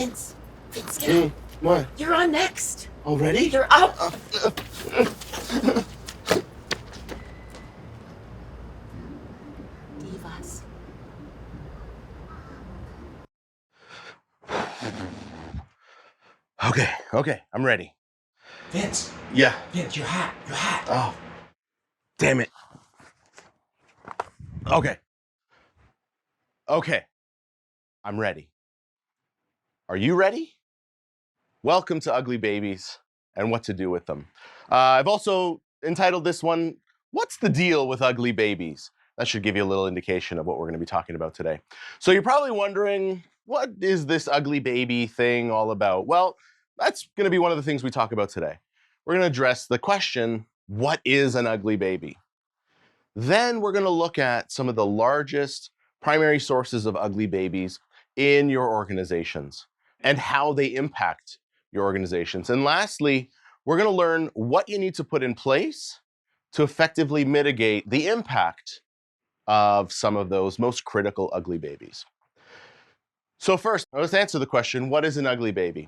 Vince, get up. What? You're on next. Already? You're up. Divas. Okay, I'm ready. Vince. Yeah. Vince, your hat. Oh, damn it. Okay, I'm ready. Are you ready? Welcome to Ugly Babies and What to Do with Them. I've also entitled this one, What's the Deal with Ugly Babies? That should give you a little indication of what we're going to be talking about today. So you're probably wondering, what is this ugly baby thing all about? Well, that's going to be one of the things we talk about today. We're going to address the question, what is an ugly baby? Then we're going to look at some of the largest primary sources of ugly babies in your organizations and how they impact your organizations. And lastly, we're going to learn what you need to put in place to effectively mitigate the impact of some of those most critical ugly babies. So first, let's answer the question, what is an ugly baby?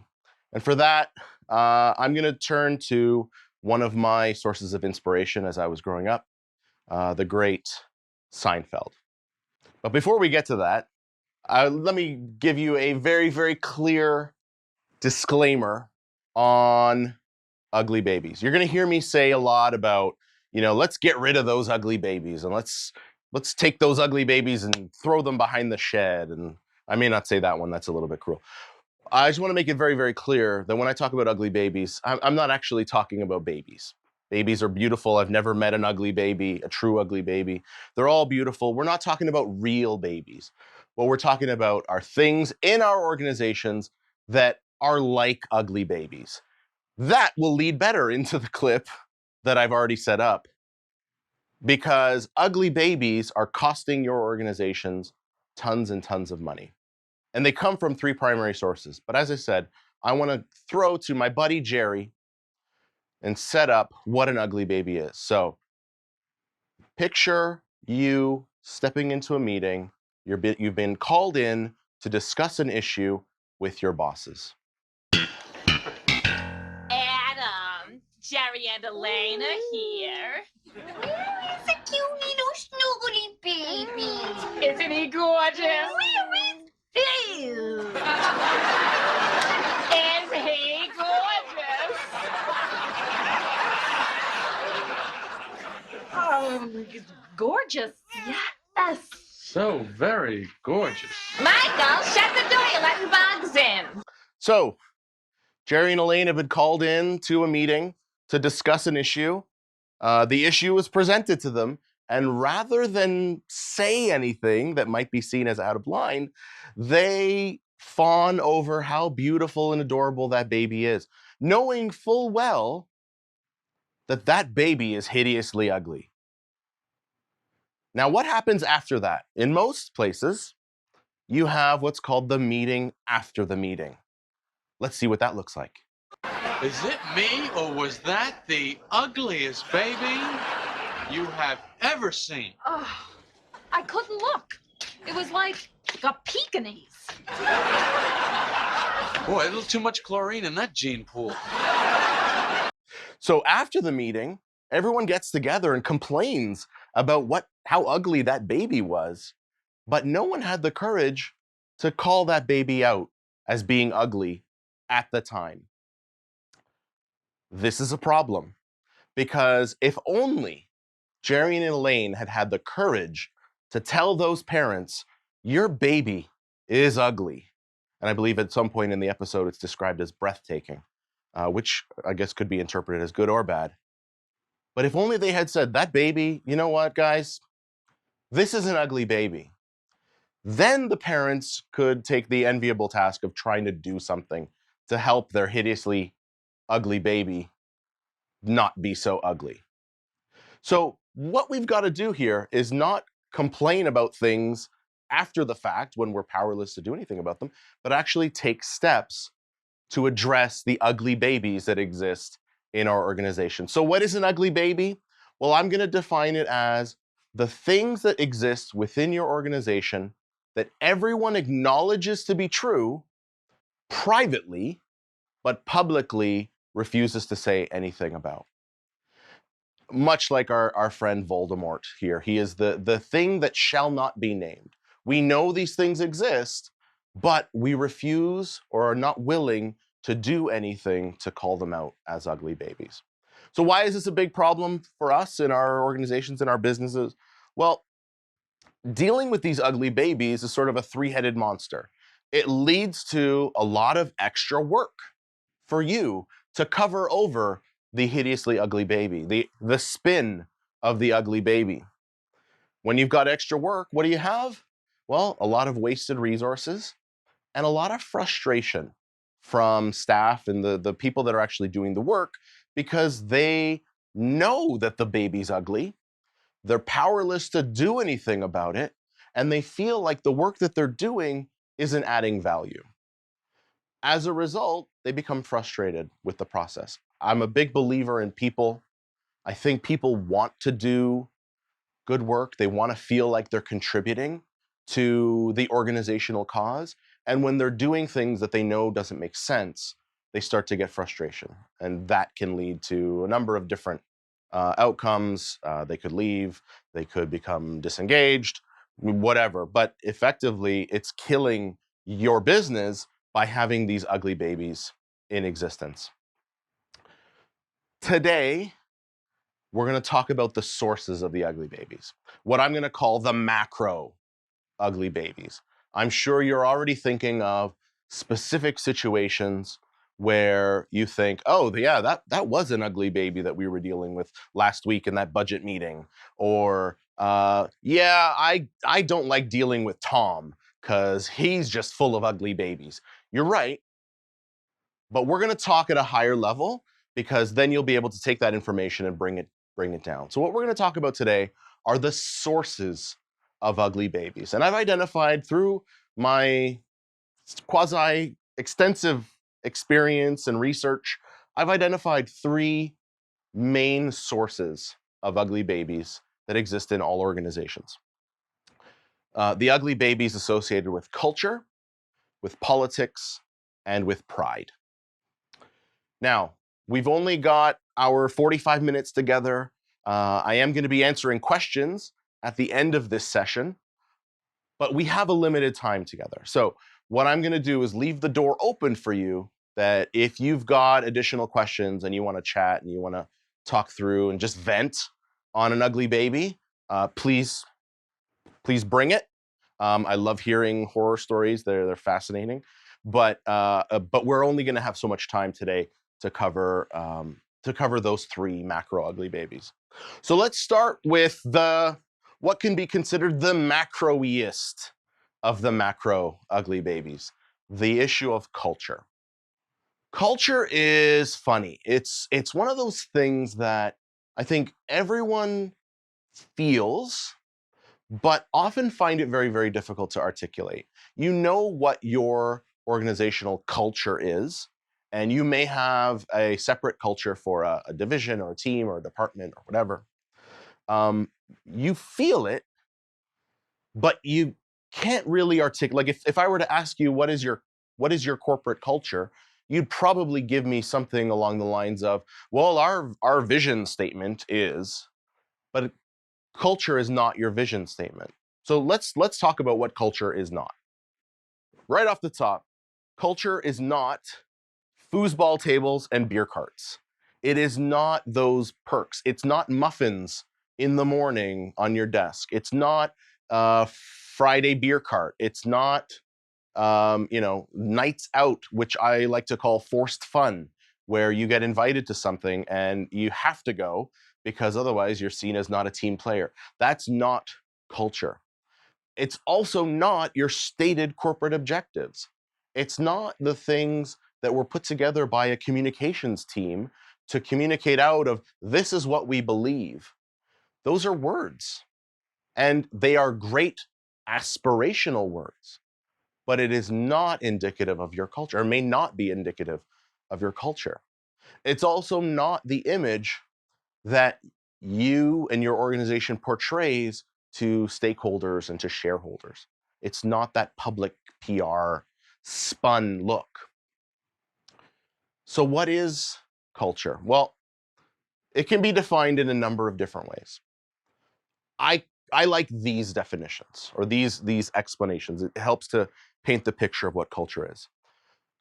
And for that, I'm going to turn to one of my sources of inspiration as I was growing up, the great Seinfeld. But before we get to that, let me give you a very, very clear disclaimer on ugly babies. You're going to hear me say a lot about, let's get rid of those ugly babies and let's take those ugly babies and throw them behind the shed. And I may not say that one, that's a little bit cruel. I just want to make it very, very clear that when I talk about ugly babies, I'm not actually talking about babies. Babies are beautiful. I've never met an ugly baby, a true ugly baby. They're all beautiful. We're not talking about real babies. What we're talking about are things in our organizations that are like ugly babies. That will lead better into the clip that I've already set up, because ugly babies are costing your organizations tons and tons of money. And they come from three primary sources. But as I said, I want to throw to my buddy Jerry and set up what an ugly baby is. So picture you stepping into a meeting. You've been called in to discuss an issue with your bosses. Adam, Jerry and Elaine are here. Where is the cute little snuggly baby? Isn't he gorgeous? Where is he? Is he gorgeous? Gorgeous. Yes. So very gorgeous. Michael, shut the door. You're letting bugs in. So Jerry and Elaine have been called in to a meeting to discuss an issue. The issue was presented to them, and rather than say anything that might be seen as out of line, they fawn over how beautiful and adorable that baby is, knowing full well that that baby is hideously ugly. Now, what happens after that? In most places, you have what's called the meeting after the meeting. Let's see what that looks like. Is it me, or was that the ugliest baby you have ever seen? Oh, I couldn't look. It was like a Pekingese. Boy, a little too much chlorine in that gene pool. So after the meeting, everyone gets together and complains about how ugly that baby was, but no one had the courage to call that baby out as being ugly at the time. This is a problem, because if only Jerry and Elaine had had the courage to tell those parents, your baby is ugly. And I believe at some point in the episode it's described as breathtaking, which I guess could be interpreted as good or bad. But if only they had said, that baby, you know what, guys? This is an ugly baby. Then the parents could take the enviable task of trying to do something to help their hideously ugly baby not be so ugly. So what we've got to do here is not complain about things after the fact when we're powerless to do anything about them, but actually take steps to address the ugly babies that exist in our organization. So what is an ugly baby? Well, I'm going to define it as the things that exist within your organization that everyone acknowledges to be true, privately, but publicly refuses to say anything about. Much like our friend Voldemort here. He is the thing that shall not be named. We know these things exist, but we refuse or are not willing to do anything to call them out as ugly babies. So why is this a big problem for us in our organizations, in our businesses? Well, dealing with these ugly babies is sort of a three-headed monster. It leads to a lot of extra work for you to cover over the hideously ugly baby, the spin of the ugly baby. When you've got extra work, what do you have? Well, a lot of wasted resources and a lot of frustration from staff and the people that are actually doing the work, because they know that the baby's ugly, they're powerless to do anything about it, and they feel like the work that they're doing isn't adding value. As a result, they become frustrated with the process. I'm a big believer in people. I think people want to do good work. They want to feel like they're contributing to the organizational cause. And when they're doing things that they know doesn't make sense, they start to get frustration. And that can lead to a number of different outcomes. They could leave, they could become disengaged, whatever. But effectively, it's killing your business by having these ugly babies in existence. Today, we're going to talk about the sources of the ugly babies, what I'm going to call the macro ugly babies. I'm sure you're already thinking of specific situations where you think, oh, yeah, that was an ugly baby that we were dealing with last week in that budget meeting. Or, yeah, I don't like dealing with Tom because he's just full of ugly babies. You're right. But we're going to talk at a higher level, because then you'll be able to take that information and bring it down. So what we're going to talk about today are the sources of ugly babies. And I've identified through my quasi-extensive experience and research, I've identified 3 main sources of ugly babies that exist in all organizations. The ugly babies associated with culture, with politics, and with pride. Now, we've only got our 45 minutes together. I am going to be answering questions at the end of this session, but we have a limited time together. So what I'm going to do is leave the door open for you, that if you've got additional questions and you want to chat and you want to talk through and just vent on an ugly baby, please bring it. I love hearing horror stories. They're fascinating. But we're only going to have so much time today to cover those 3 macro ugly babies. So let's start with what can be considered the macroiest of the macro ugly babies, the issue of culture. Culture is funny. It's one of those things that I think everyone feels, but often find it very, very difficult to articulate. You know what your organizational culture is, and you may have a separate culture for a division or a team or a department or whatever. You feel it, but you can't really articulate. Like if I were to ask you, what is your corporate culture? You'd probably give me something along the lines of, well, our vision statement is, but culture is not your vision statement. So let's talk about what culture is not. Right off the top, culture is not foosball tables and beer carts. It is not those perks. It's not muffins in the morning on your desk. It's not Friday beer cart. It's not nights out, which I like to call forced fun, where you get invited to something and you have to go because otherwise you're seen as not a team player. That's not culture. It's also not your stated corporate objectives. It's not the things that were put together by a communications team to communicate out of, this is what we believe. Those are words, and they are great aspirational words, but it is not indicative of your culture, or may not be indicative of your culture. It's also not the image that you and your organization portrays to stakeholders and to shareholders. It's not that public PR spun look. So what is culture? Well, it can be defined in a number of different ways. I like these definitions or these explanations. It helps to paint the picture of what culture is.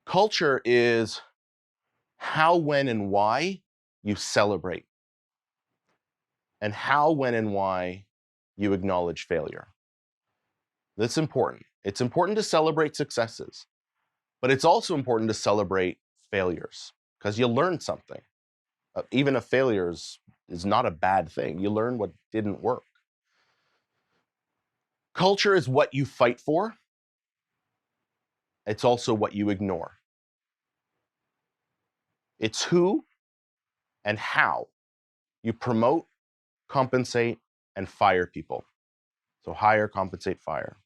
Culture is how, when, and why you celebrate, and how, when, and why you acknowledge failure. That's important. It's important to celebrate successes, but it's also important to celebrate failures because you learn something. Even a failure is not a bad thing. You learn what didn't work. Culture is what you fight for. It's also what you ignore. It's who and how you promote, compensate, and fire people. So hire, compensate, fire.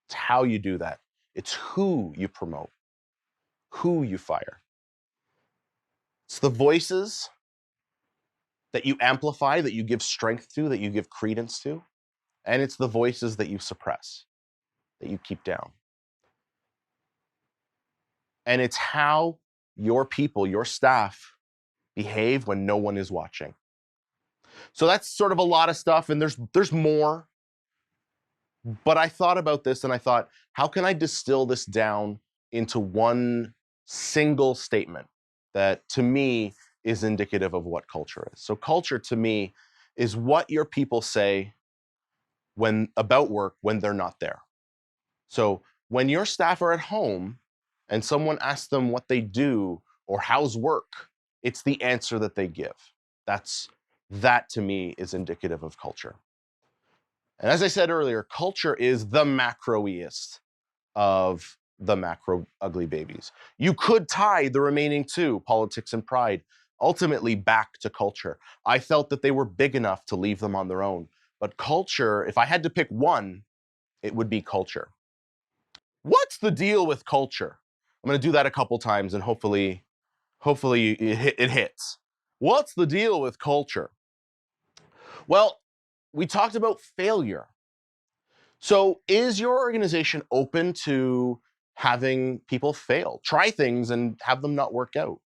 It's how you do that. It's who you promote, who you fire. It's the voices that you amplify, that you give strength to, that you give credence to. And it's the voices that you suppress, that you keep down. And it's how your people, your staff, behave when no one is watching. So that's sort of a lot of stuff, and there's more. But I thought about this and I thought, how can I distill this down into one single statement that to me is indicative of what culture is? So culture to me is what your people say when about work when they're not there. So when your staff are at home and someone asks them what they do or how's work, it's the answer that they give. That to me is indicative of culture. And as I said earlier, culture is the macroiest of the macro ugly babies. You could tie the remaining two, politics and pride, ultimately back to culture. I felt that they were big enough to leave them on their own. But culture, if I had to pick one, it would be culture. What's the deal with culture? I'm going to do that a couple times and hopefully it hits. What's the deal with culture? Well, we talked about failure. So is your organization open to having people fail, try things and have them not work out?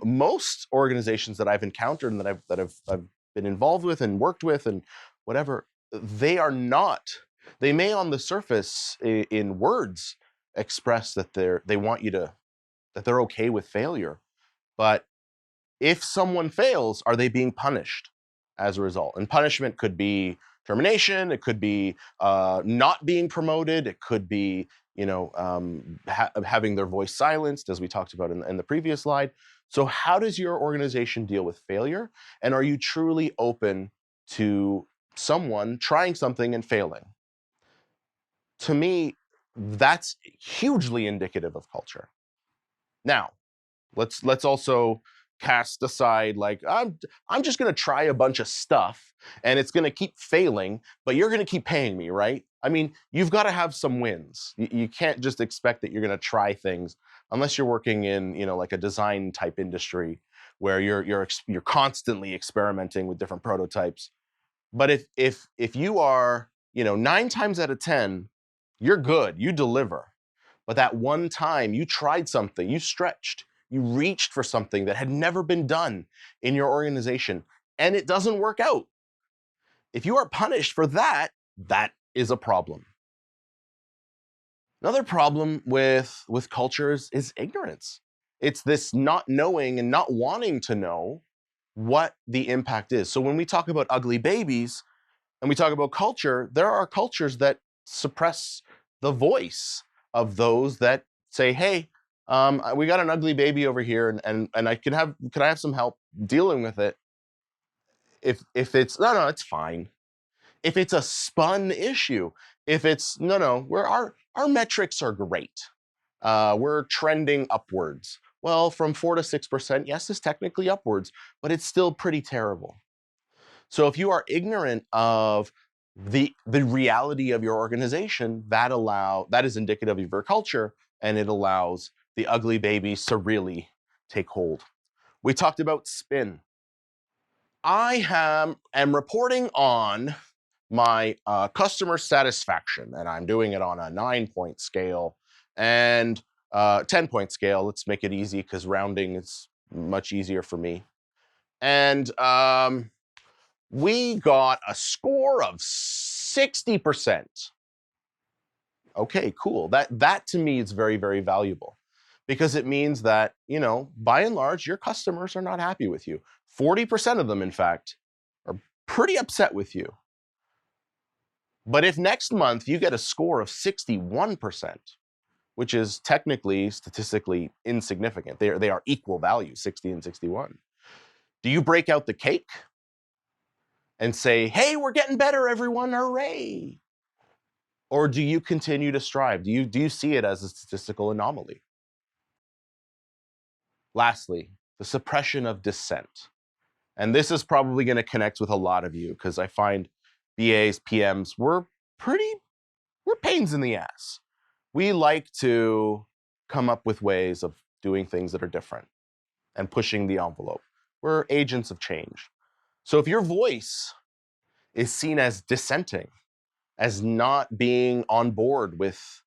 Most organizations that I've encountered and that I've been involved with and worked with and whatever, they are not. They may on the surface in words express that they want you to, that they're okay with failure. But if someone fails, are they being punished as a result? And punishment could be termination. It could be not being promoted. It could be, having their voice silenced, as we talked about in the previous slide. So how does your organization deal with failure? And are you truly open to someone trying something and failing? To me, that's hugely indicative of culture. Now, let's also cast aside like I'm just going to try a bunch of stuff and it's going to keep failing, but you're going to keep paying me, right? I mean, you've got to have some wins. You can't just expect that you're going to try things unless you're working in, like a design type industry where you're constantly experimenting with different prototypes. But if you are, 9 times out of 10, you're good, you deliver. But that one time you tried something, you stretched, you reached for something that had never been done in your organization, and it doesn't work out. If you are punished for that, that is a problem. Another problem with cultures is ignorance. It's this not knowing and not wanting to know what the impact is. So when we talk about ugly babies and we talk about culture, there are cultures that suppress the voice of those that say, hey, we got an ugly baby over here and can I have some help dealing with it? If it's, no, it's fine. If it's a spun issue, if it's, no, our metrics are great. We're trending upwards. Well, from 4 to 6%, yes, it's technically upwards, but it's still pretty terrible. So if you are ignorant of the reality of your organization, that is indicative of your culture, and it allows the ugly babies to really take hold. We talked about spin. I am reporting on my customer satisfaction, and I'm doing it on a 9-point scale. And 10-point scale. Let's make it easy because rounding is much easier for me. And we got a score of 60%. Okay, cool. That to me is very, very valuable because it means that, by and large, your customers are not happy with you. 40% of them, in fact, are pretty upset with you. But if next month you get a score of 61%, which is technically, statistically insignificant, they are equal value, 60 and 61. Do you break out the cake and say, hey, we're getting better, everyone, hooray? Or do you continue to strive? Do you see it as a statistical anomaly? Lastly, the suppression of dissent. And this is probably going to connect with a lot of you because I find BAs, PMs, we're pains in the ass. We like to come up with ways of doing things that are different and pushing the envelope. We're agents of change. So if your voice is seen as dissenting, as not being on board with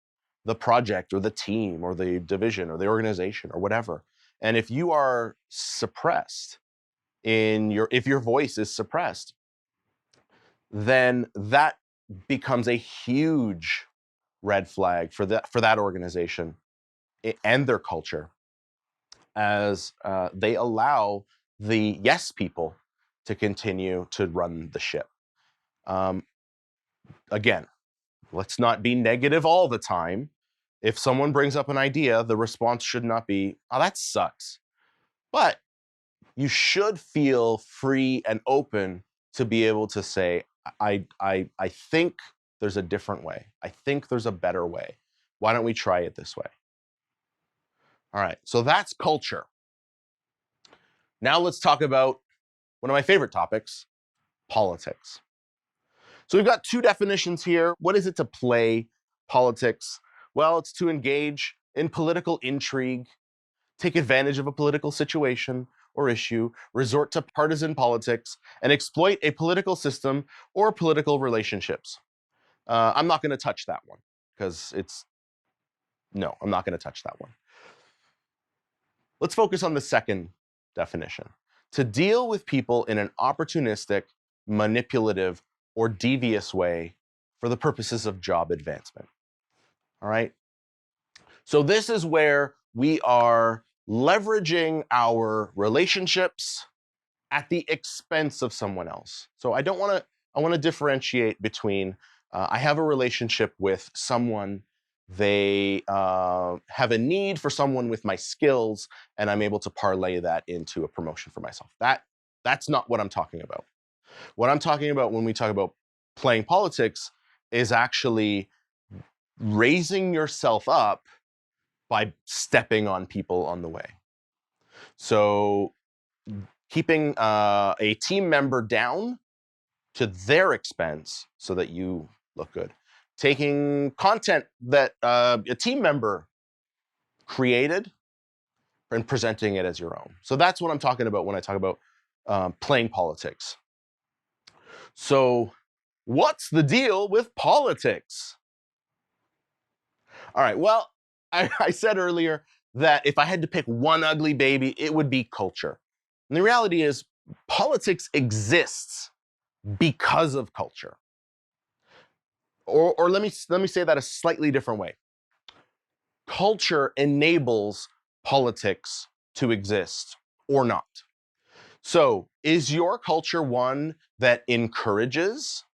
the project or the team or the division or the organization or whatever, and if you are suppressed if your voice is suppressed, then that becomes a huge red flag for that organization and their culture, as they allow the yes people to continue to run the ship. Again, let's not be negative all the time. If someone brings up an idea, the response should not be, oh, that sucks. But you should feel free and open to be able to say, I think there's a different way. I think there's a better way. Why don't we try it this way? All right, so that's culture. Now let's talk about one of my favorite topics, politics. So we've got two definitions here. What is it to play politics? Well, it's to engage in political intrigue, take advantage of a political situation or issue, resort to partisan politics, and exploit a political system or political relationships. I'm not going to touch that one because I'm not going to touch that one. Let's focus on the second definition. To deal with people in an opportunistic, manipulative, or devious way for the purposes of job advancement. All right? So this is where we are leveraging our relationships at the expense of someone else. So I want to differentiate between I have a relationship with someone, they have a need for someone with my skills, and I'm able to parlay that into a promotion for myself. That's not what I'm talking about. What I'm talking about when we talk about playing politics is actually raising yourself up by stepping on people on the way. So keeping a team member down to their expense so that you look good. Taking content that a team member created and presenting it as your own. So that's what I'm talking about when I talk about playing politics. So what's the deal with politics? All right, well, I said earlier that if I had to pick one ugly baby, it would be culture. And the reality is politics exists because of culture. Or let me say that a slightly different way. Culture enables politics to exist or not. So is your culture one that encourages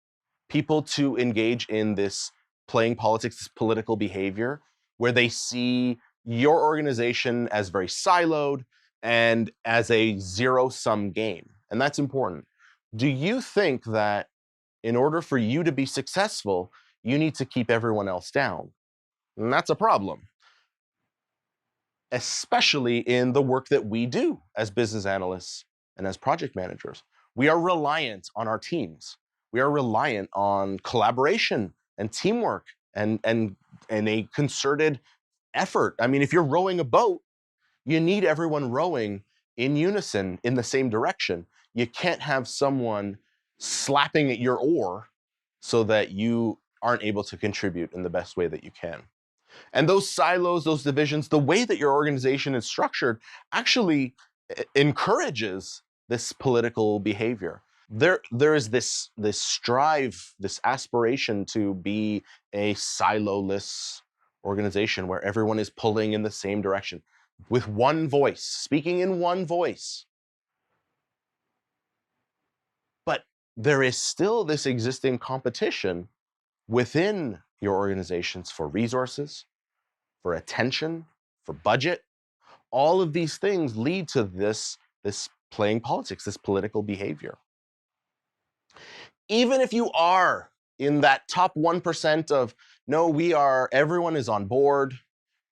people to engage in this playing politics, this political behavior, where they see your organization as very siloed and as a zero-sum game? And that's important. Do you think that in order for you to be successful, you need to keep everyone else down? And that's a problem, especially in the work that we do as business analysts and as project managers. We are reliant on our teams. We are reliant on collaboration and teamwork and a concerted effort. I mean, if you're rowing a boat, you need everyone rowing in unison in the same direction. You can't have someone slapping at your oar so that you aren't able to contribute in the best way that you can. And those silos, those divisions, the way that your organization is structured actually encourages this political behavior. There is this strive, this aspiration to be a siloless organization where everyone is pulling in the same direction with one voice, speaking in one voice. But there is still this existing competition within your organizations for resources, for attention, for budget. All of these things lead to this playing politics, this political behavior. Even if you are in that top 1% of, no, everyone is on board,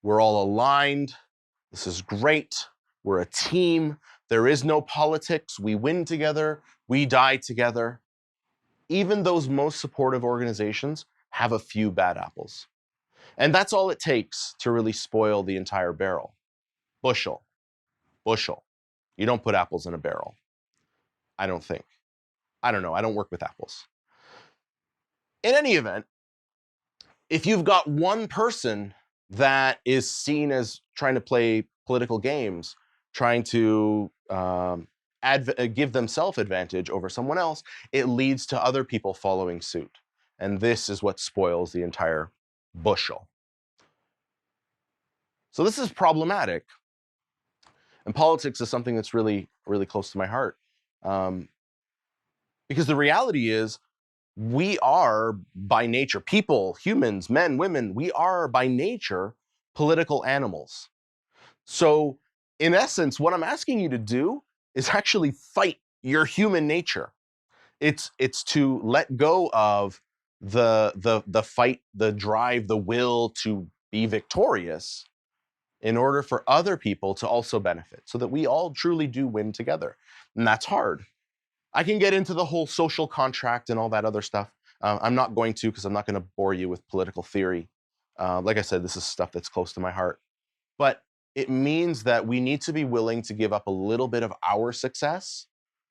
we're all aligned, this is great, we're a team, there is no politics, we win together, we die together. Even those most supportive organizations have a few bad apples. And that's all it takes to really spoil the entire barrel. Bushel. You don't put apples in a barrel. I don't think. I don't know. I don't work with apples. In any event, if you've got one person that is seen as trying to play political games, trying to give themselves advantage over someone else, it leads to other people following suit. And this is what spoils the entire bushel. So this is problematic. And politics is something that's really, really close to my heart. Because the reality is, we are by nature, people, humans, men, women, we are by nature political animals. So in essence, what I'm asking you to do is actually fight your human nature. It's to let go of the fight, the drive, the will to be victorious in order for other people to also benefit, so that we all truly do win together. And that's hard. I can get into the whole social contract and all that other stuff. I'm not going to, because I'm not going to bore you with political theory. Like I said, this is stuff that's close to my heart. But it means that we need to be willing to give up a little bit of our success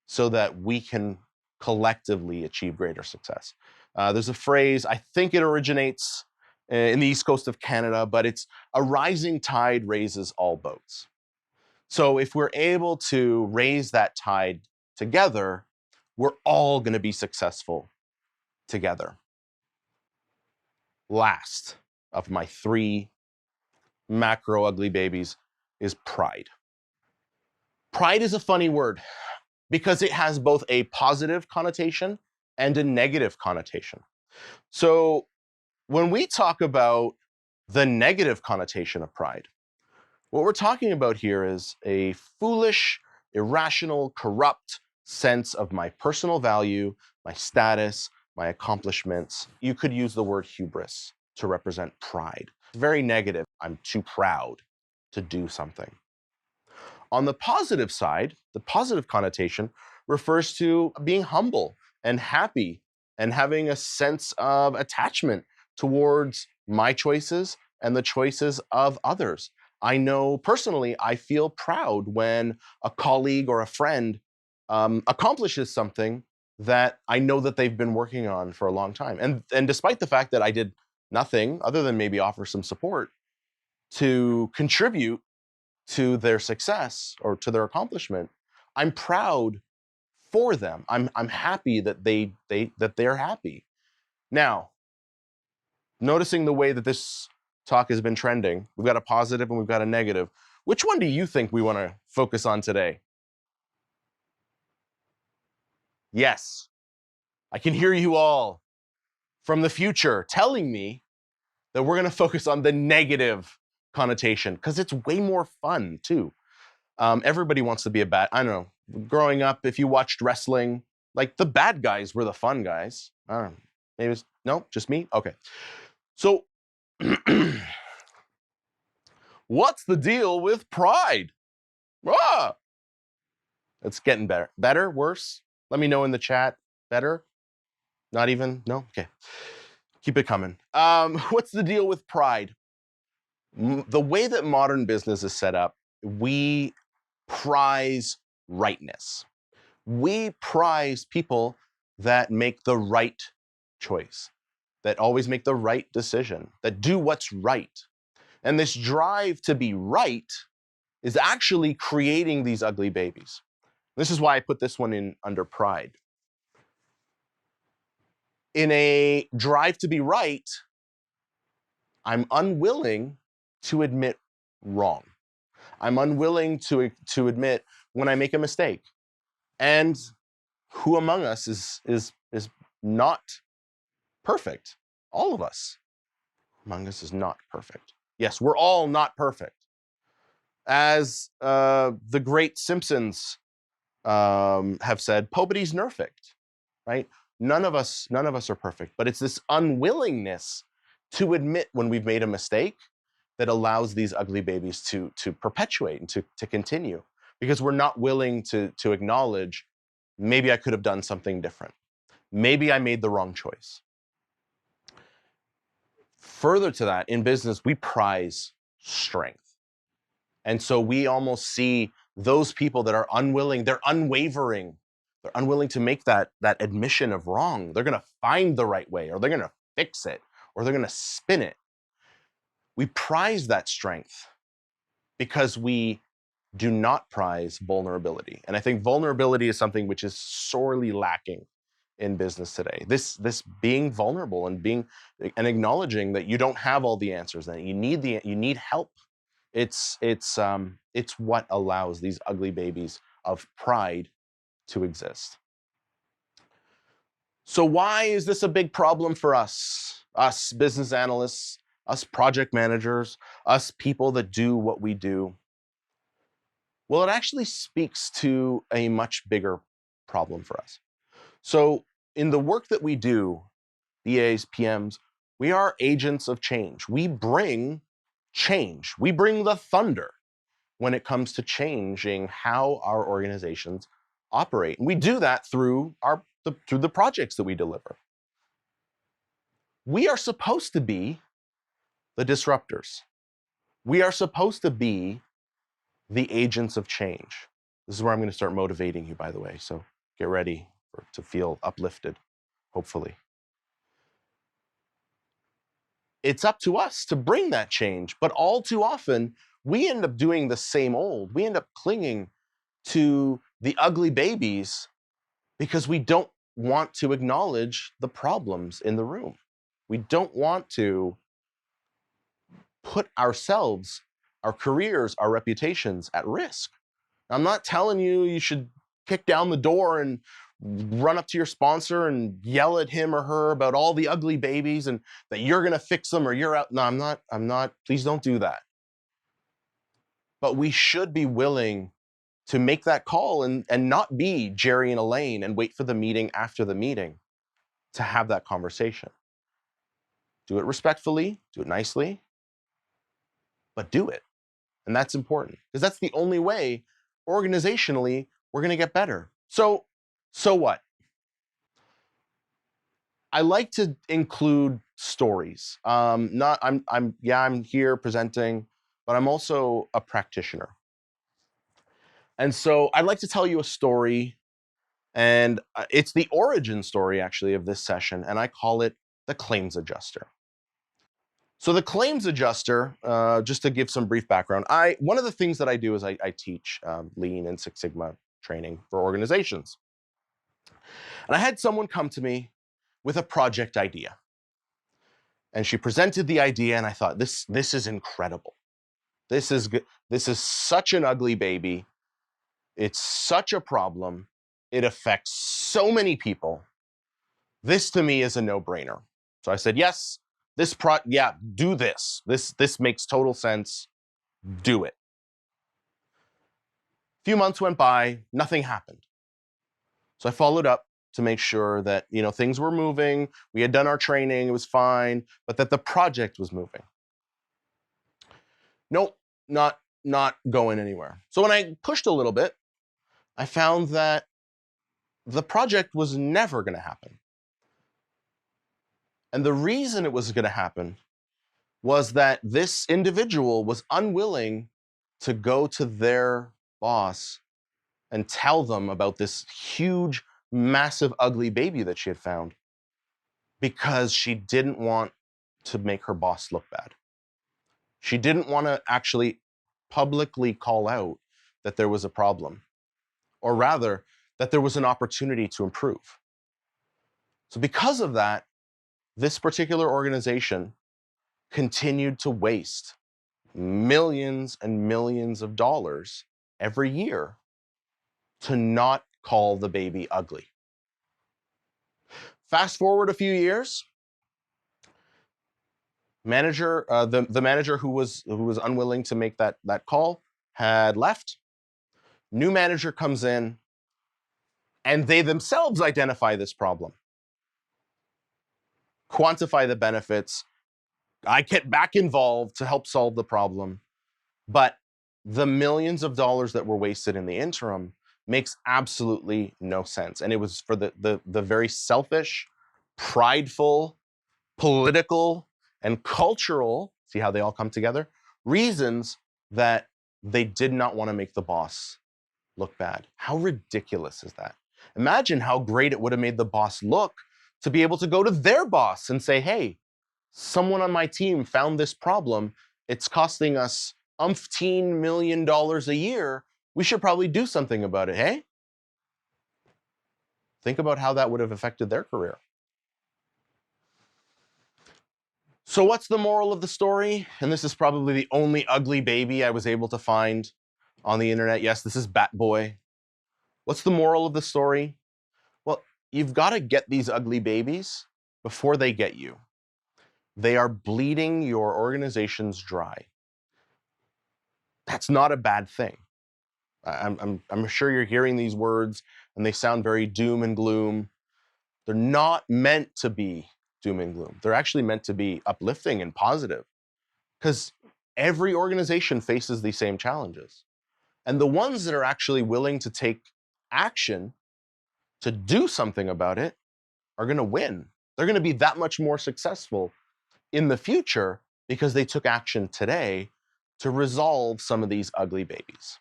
so that we can collectively achieve greater success. There's a phrase, I think it originates in the east coast of Canada, but it's a rising tide raises all boats. So if we're able to raise that tide together, we're all going to be successful together. Last of my 3 macro ugly babies is pride. Pride is a funny word because it has both a positive connotation and a negative connotation. So when we talk about the negative connotation of pride, what we're talking about here is a foolish, irrational, corrupt sense of my personal value, my status, my accomplishments. You could use the word hubris to represent pride. It's very negative. I'm too proud to do something. On the positive side, the positive connotation refers to being humble and happy and having a sense of attachment towards my choices and the choices of others. I know personally, I feel proud when a colleague or a friend accomplishes something that I know that they've been working on for a long time. And despite the fact that I did nothing other than maybe offer some support to contribute to their success or to their accomplishment, I'm proud for them. I'm happy that they're happy. Now, noticing the way that this talk has been trending, we've got a positive and we've got a negative. Which one do you think we want to focus on today? Yes, I can hear you all from the future telling me that we're going to focus on the negative connotation because it's way more fun too. Everybody wants to be a bad, I don't know, growing up, if you watched wrestling, like the bad guys were the fun guys. I don't know, maybe it's, no, just me? Okay. So what's the deal with pride? Ah! It's getting better. Better? Worse? Let me know in the chat. Better? Not even? No? Okay. Keep it coming. What's the deal with pride? The way that modern business is set up, we prize rightness. We prize people that make the right choice, that always make the right decision, that do what's right. And this drive to be right is actually creating these ugly babies. This is why I put this one in under pride. In a drive to be right, I'm unwilling to admit wrong. I'm unwilling to admit when I make a mistake. And who among us is not perfect? All of us among us is not perfect. Yes, we're all not perfect. As the great Simpsons have said, "Pobody's nerfect," right? None of us are perfect, but it's this unwillingness to admit when we've made a mistake that allows these ugly babies to perpetuate and to continue, because we're not willing to acknowledge, maybe I could have done something different. Maybe I made the wrong choice. Further to that, in business, we prize strength. And so we almost see those people that are unwilling, they're unwavering, they're unwilling to make that admission of wrong. They're going to find the right way, or they're going to fix it, or they're going to spin it. We prize that strength because we do not prize vulnerability. And I think vulnerability is something which is sorely lacking in business today. This being vulnerable and acknowledging that you don't have all the answers, that you need help. It's what allows these ugly babies of pride to exist. So why is this a big problem for us business analysts, us project managers, us people that do what we do? Well, it actually speaks to a much bigger problem for us. So in the work that we do, BAs, PMs, we are agents of change. We bring change. We bring the thunder when it comes to changing how our organizations operate. And we do that through the projects that we deliver. We are supposed to be the disruptors. We are supposed to be the agents of change. This is where I'm going to start motivating you, by the way. So get ready to feel uplifted, hopefully. It's up to us to bring that change, but all too often, we end up doing the same old. We end up clinging to the ugly babies because we don't want to acknowledge the problems in the room. We don't want to put ourselves, our careers, our reputations at risk. I'm not telling you should kick down the door and run up to your sponsor and yell at him or her about all the ugly babies and that you're going to fix them or you're out. No, I'm not. Please don't do that. But we should be willing to make that call and not be Jerry and Elaine and wait for the meeting after the meeting to have that conversation. Do it respectfully, do it nicely, but do it. And that's important because that's the only way organizationally we're going to get better. So what? I like to include stories. I'm here presenting, but I'm also a practitioner. And so I'd like to tell you a story, and it's the origin story actually of this session, and I call it the claims adjuster. So the claims adjuster, just to give some brief background, one of the things that I do is I teach Lean and Six Sigma training for organizations. And I had someone come to me with a project idea. And she presented the idea, and I thought, this is incredible. This is such an ugly baby. It's such a problem. It affects so many people. This to me is a no-brainer. So I said, yes, do this. This makes total sense. Do it. A few months went by, nothing happened. So I followed up to make sure that, things were moving. We had done our training, it was fine, but that the project was moving. Nope, not going anywhere. So when I pushed a little bit, I found that the project was never going to happen. And the reason it was going to happen was that this individual was unwilling to go to their boss and tell them about this huge, massive, ugly baby that she had found because she didn't want to make her boss look bad. She didn't want to actually publicly call out that there was a problem, or rather, that there was an opportunity to improve. So because of that, this particular organization continued to waste millions and millions of dollars every year to not call the baby ugly. Fast forward a few years, the manager who was unwilling to make that call had left. New manager comes in, and they themselves identify this problem, quantify the benefits. I get back involved to help solve the problem, but the millions of dollars that were wasted in the interim makes absolutely no sense. And it was for the very selfish, prideful, political, and cultural, see how they all come together, reasons that they did not want to make the boss look bad. How ridiculous is that? Imagine how great it would have made the boss look to be able to go to their boss and say, hey, someone on my team found this problem. It's costing us umpteen million dollars a year. We should probably do something about it, hey? Think about how that would have affected their career. So what's the moral of the story? And this is probably the only ugly baby I was able to find on the internet. Yes, this is Bat Boy. What's the moral of the story? Well, you've got to get these ugly babies before they get you. They are bleeding your organizations dry. That's not a bad thing. I'm sure you're hearing these words and they sound very doom and gloom. They're not meant to be doom and gloom. They're actually meant to be uplifting and positive, because every organization faces these same challenges. And the ones that are actually willing to take action to do something about it are going to win. They're going to be that much more successful in the future because they took action today to resolve some of these ugly babies.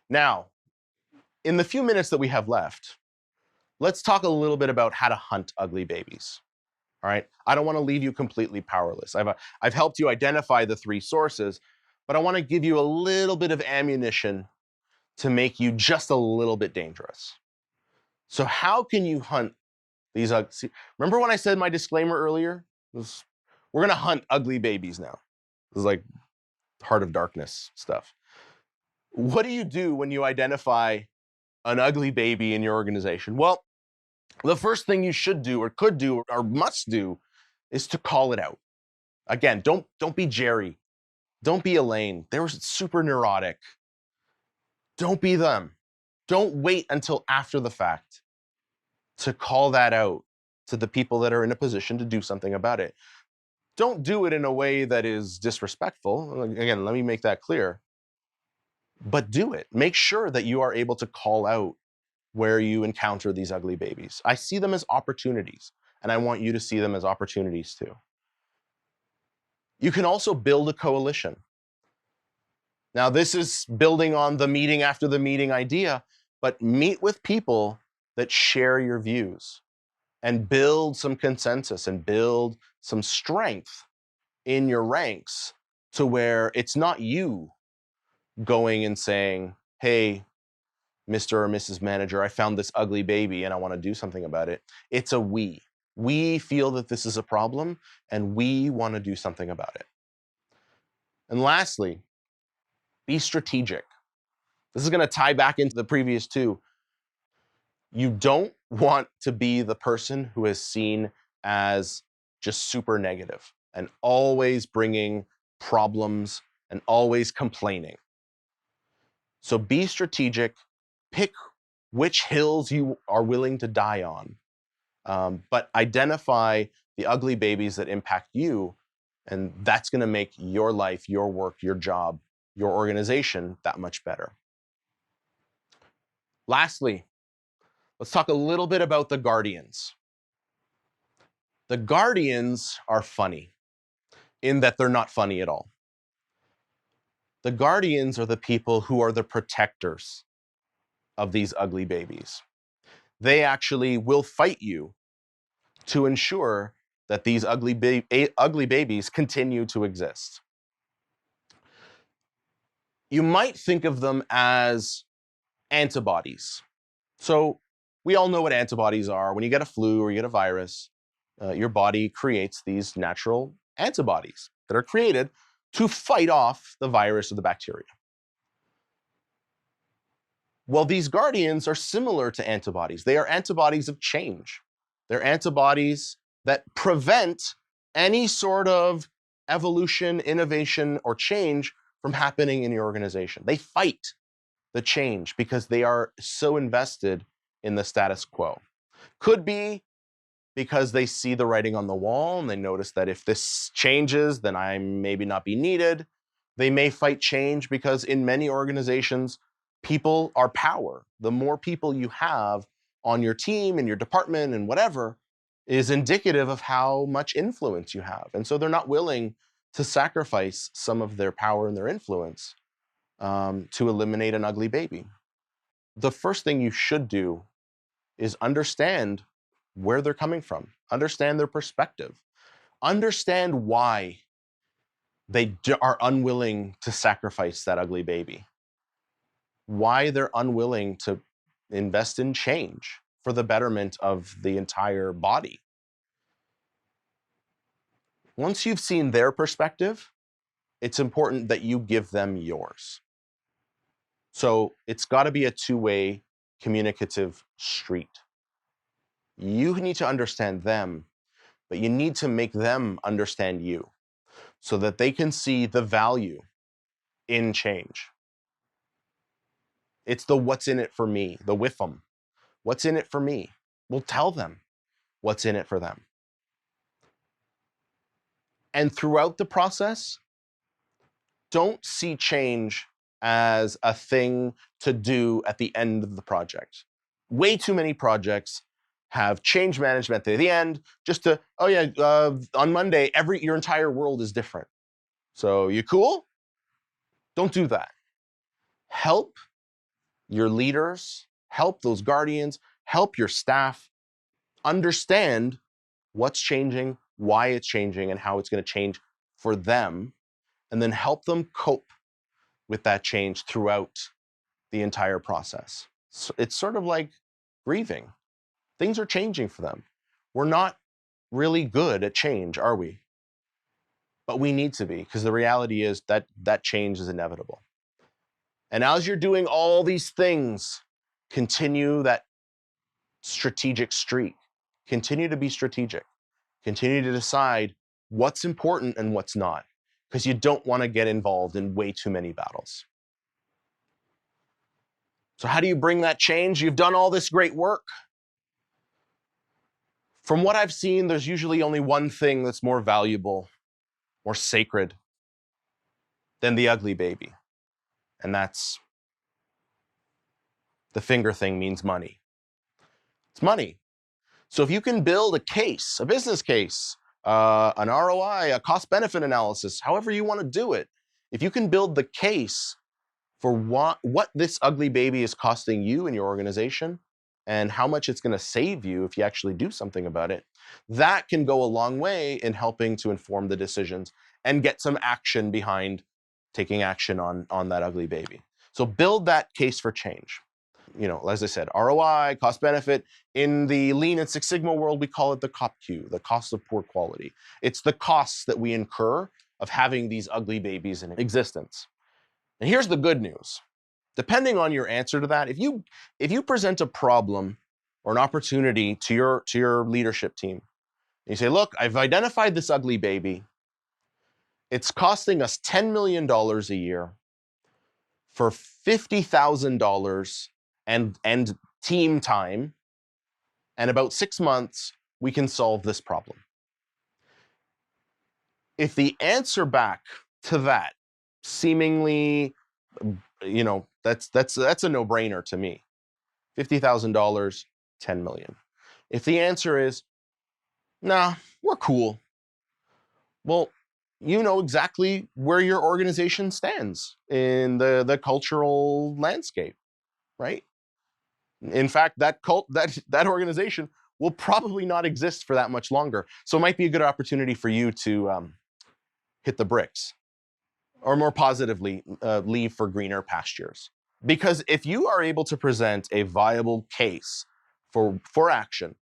Now, in the few minutes that we have left, let's talk a little bit about how to hunt ugly babies. All right. I don't want to leave you completely powerless. I've helped you identify the 3 sources, but I want to give you a little bit of ammunition to make you just a little bit dangerous. So how can you hunt these ugly? Remember when I said my disclaimer earlier? We're going to hunt ugly babies now. This is like Heart of Darkness stuff. What do you do when you identify an ugly baby in your organization? Well, the first thing you should do or could do or must do is to call it out. Again, don't be Jerry. Don't be Elaine. They were super neurotic. Don't be them. Don't wait until after the fact to call that out to the people that are in a position to do something about it. Don't do it in a way that is disrespectful. Again, let me make that clear. But do it. Make sure that you are able to call out where you encounter these ugly babies. I see them as opportunities, and I want you to see them as opportunities too. You can also build a coalition. Now, this is building on the meeting after the meeting idea, but meet with people that share your views and build some consensus and build some strength in your ranks to where it's not you going and saying, hey, Mr. or Mrs. Manager, I found this ugly baby and I want to do something about it. It's a we. We feel that this is a problem and we want to do something about it. And lastly, be strategic. This is going to tie back into the previous 2. You don't want to be the person who is seen as just super negative and always bringing problems and always complaining. So be strategic. Pick which hills you are willing to die on, but identify the ugly babies that impact you, and that's going to make your life, your work, your job, your organization that much better. Lastly, let's talk a little bit about the guardians. The guardians are funny in that they're not funny at all. The guardians are the people who are the protectors of these ugly babies. They actually will fight you to ensure that these ugly babies continue to exist. you might think of them as antibodies. So we all know what antibodies are. When you get a flu or you get a virus, your body creates these natural antibodies that are created to fight off the virus or the bacteria. Well, these guardians are similar to antibodies. They are antibodies of change. They're antibodies that prevent any sort of evolution, innovation, or change from happening in your organization. They fight the change because they are so invested in the status quo. Could be because they see the writing on the wall and they notice that if this changes, then I maybe not be needed. They may fight change because in many organizations, people are power. The more people you have on your team and your department and whatever is indicative of how much influence you have. And so they're not willing to sacrifice some of their power and their influence to eliminate an ugly baby. The first thing you should do is understand where they're coming from, understand their perspective, understand why they are unwilling to sacrifice that ugly baby, why they're unwilling to invest in change for the betterment of the entire body. Once you've seen their perspective, it's important that you give them yours. So it's got to be a two-way communicative street. You need to understand them, but you need to make them understand you so that they can see the value in change. It's the what's in it for me, the WIFM. What's in it for me? We'll tell them what's in it for them. And throughout the process, don't see change as a thing to do at the end of the project. Way too many projects have change management at the end, just to, oh yeah, on Monday, your entire world is different. So you cool? Don't do that. Help your leaders, help those guardians, help your staff understand what's changing, why it's changing, and how it's going to change for them, and then help them cope with that change throughout the entire process. So it's sort of like grieving. Things are changing for them. We're not really good at change, are we? But we need to be, because the reality is that that change is inevitable. And as you're doing all these things, continue that strategic streak. Continue to be strategic. Continue to decide what's important and what's not, because you don't want to get involved in way too many battles. So how do you bring that change? You've done all this great work. From what I've seen, there's usually only one thing that's more valuable, more sacred than the ugly baby. And that's the finger thing means money. It's money. So if you can build a case, a business case, an ROI, a cost-benefit analysis, however you want to do it, if you can build the case for what this ugly baby is costing you and your organization, and how much it's going to save you if you actually do something about it, that can go a long way in helping to inform the decisions and get some action behind taking action on that ugly baby. So build that case for change. You know, as I said, ROI, cost benefit. In the Lean and Six Sigma world, we call it the COPQ, the cost of poor quality. It's the costs that we incur of having these ugly babies in existence. And here's the good news. Depending on your answer to that, if you present a problem or an opportunity to your leadership team, and you say, look, I've identified this ugly baby. It's costing us $10 million a year for $50,000 and team time, and about 6 months, we can solve this problem. If the answer back to that seemingly, you know, that's a no-brainer to me. $50,000, 10 million. If the answer is, nah, we're cool, well, you know exactly where your organization stands in the cultural landscape, right? In fact, that organization will probably not exist for that much longer. So it might be a good opportunity for you to hit the bricks. or more positively, leave for greener pastures. Because if you are able to present a viable case for action,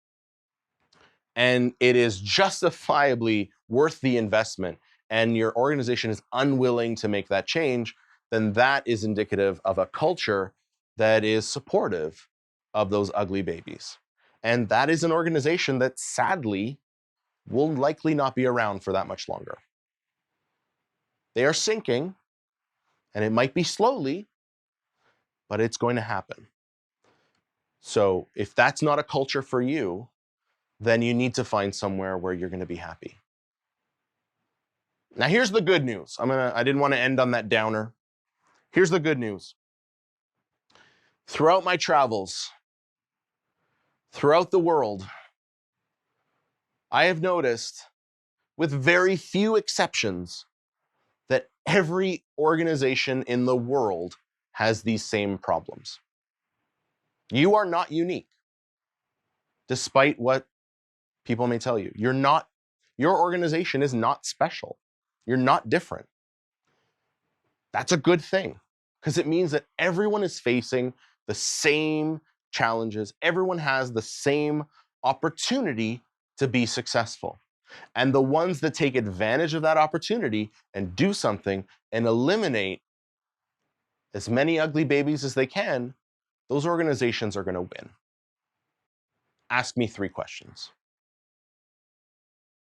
and it is justifiably worth the investment, and your organization is unwilling to make that change, then that is indicative of a culture that is supportive of those ugly babies. And that is an organization that sadly will likely not be around for that much longer. They are sinking, and it might be slowly, but it's going to happen. So if that's not a culture for you, then you need to find somewhere where you're going to be happy. Now here's the good news. I didn't want to end on that downer. Here's the good news. Throughout my travels, throughout the world, I have noticed, with very few exceptions, that every organization in the world has these same problems. You are not unique, despite what people may tell you. Your organization is not special. You're not different. That's a good thing, because it means that everyone is facing the same challenges. Everyone has the same opportunity to be successful. And the ones that take advantage of that opportunity and do something and eliminate as many ugly babies as they can, those organizations are going to win. Ask me 3 questions.